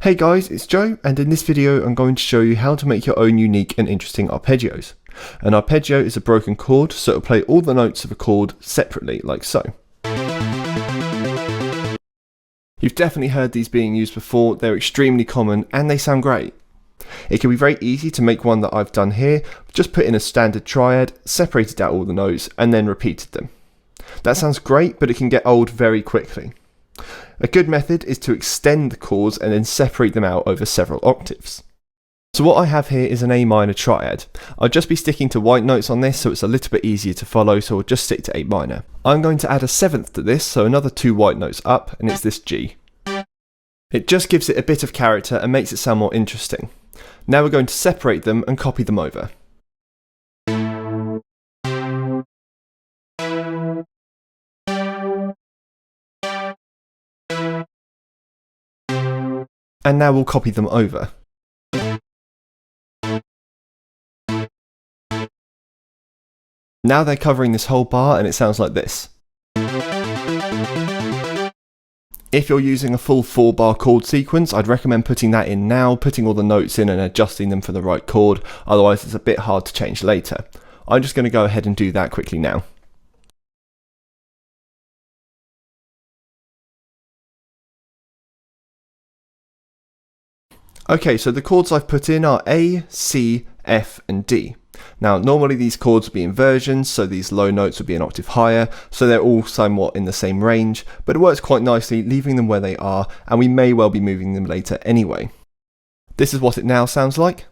Hey guys, it's Joe, and in this video I'm going to show you how to make your own unique and interesting arpeggios. An arpeggio is a broken chord, so it'll play all the notes of a chord separately, like so. You've definitely heard these being used before, they're extremely common and they sound great. It can be very easy to make one that I've done here, just put in a standard triad, separated out all the notes and then repeated them. That sounds great, but it can get old very quickly. A good method is to extend the chords and then separate them out over several octaves. So what I have here is an A minor triad. I'll just be sticking to white notes on this so it's a little bit easier to follow, so I'll just stick to A minor. I'm going to add a seventh to this, so another two white notes up, and it's this G. It just gives it a bit of character and makes it sound more interesting. Now we're going to separate them and copy them over. And now we'll copy them over. Now they're covering this whole bar and it sounds like this. If you're using a full 4-bar chord sequence, I'd recommend putting that in now, putting all the notes in and adjusting them for the right chord, otherwise it's a bit hard to change later. I'm just going to go ahead and do that quickly now. Okay, so the chords I've put in are A, C, F and D. Now normally these chords would be inversions, so these low notes would be an octave higher, so they're all somewhat in the same range, but it works quite nicely leaving them where they are, and we may well be moving them later anyway. This is what it now sounds like.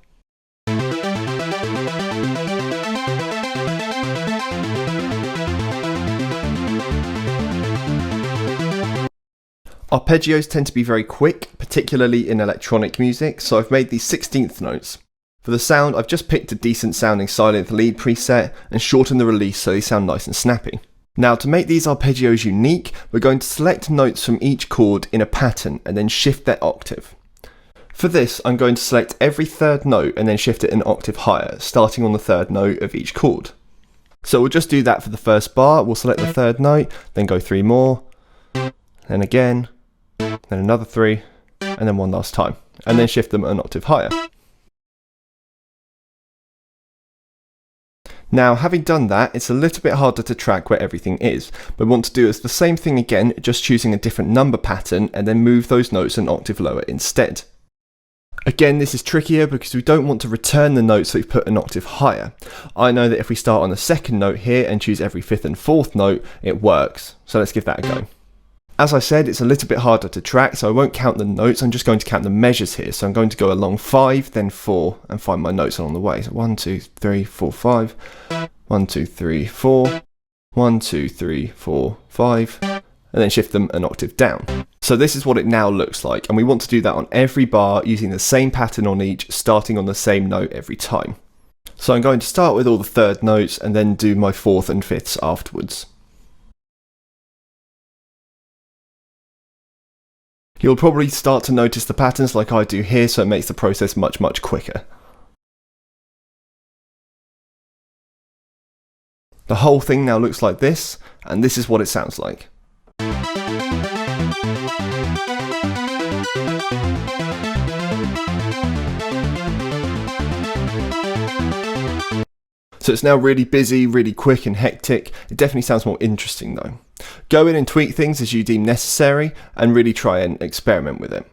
Arpeggios tend to be very quick, particularly in electronic music, so I've made these 16th notes. For the sound, I've just picked a decent sounding silent lead preset and shortened the release so they sound nice and snappy. Now to make these arpeggios unique, we're going to select notes from each chord in a pattern and then shift their octave. For this, I'm going to select every third note and then shift it an octave higher, starting on the third note of each chord. So we'll just do that for the first bar. We'll select the third note, then go 3 more, then again, then another 3, and then one last time, and then shift them an octave higher. Now, having done that, it's a little bit harder to track where everything is, but we want to do is the same thing again, just choosing a different number pattern, and then move those notes an octave lower instead. Again, this is trickier because we don't want to return the notes that we've put an octave higher. I know that if we start on the second note here and choose every 5th and 4th note, it works, so let's give that a go. As I said, it's a little bit harder to track, so I won't count the notes, I'm just going to count the measures here. So I'm going to go along 5, then 4, and find my notes along the way. So 1, 2, 3, 4, 5, 1, 2, 3, 4, 1, 2, 3, 4, 5, and then shift them an octave down. So this is what it now looks like, and we want to do that on every bar using the same pattern on each, starting on the same note every time. So I'm going to start with all the third notes and then do my 4th and 5ths afterwards. You'll probably start to notice the patterns like I do here, so it makes the process much quicker. The whole thing now looks like this, and this is what it sounds like. So it's now really busy, really quick and hectic. It definitely sounds more interesting though. Go in and tweak things as you deem necessary and really try and experiment with it.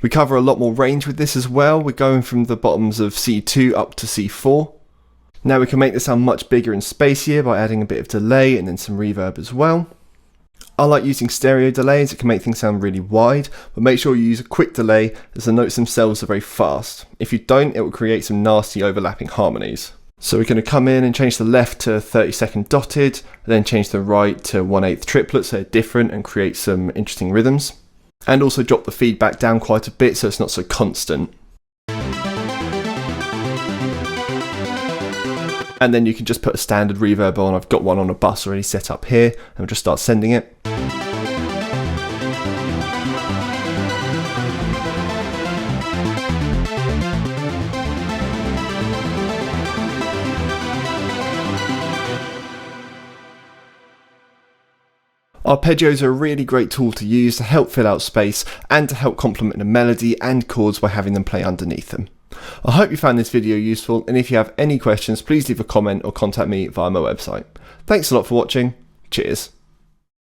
We cover a lot more range with this as well. We're going from the bottoms of C2 up to C4. Now we can make this sound much bigger and spacier by adding a bit of delay and then some reverb as well. I like using stereo delay as it can make things sound really wide, but make sure you use a quick delay as the notes themselves are very fast. If you don't, it will create some nasty overlapping harmonies. So we're going to come in and change the left to 30-second dotted, and then change the right to 1/8 triplets so they're different and create some interesting rhythms. And also drop the feedback down quite a bit so it's not so constant. And then you can just put a standard reverb on. I've got one on a bus already set up here, and we'll just start sending it. Arpeggios are a really great tool to use to help fill out space and to help complement the melody and chords by having them play underneath them. I hope you found this video useful, and if you have any questions, please leave a comment or contact me via my website. Thanks a lot for watching. Cheers.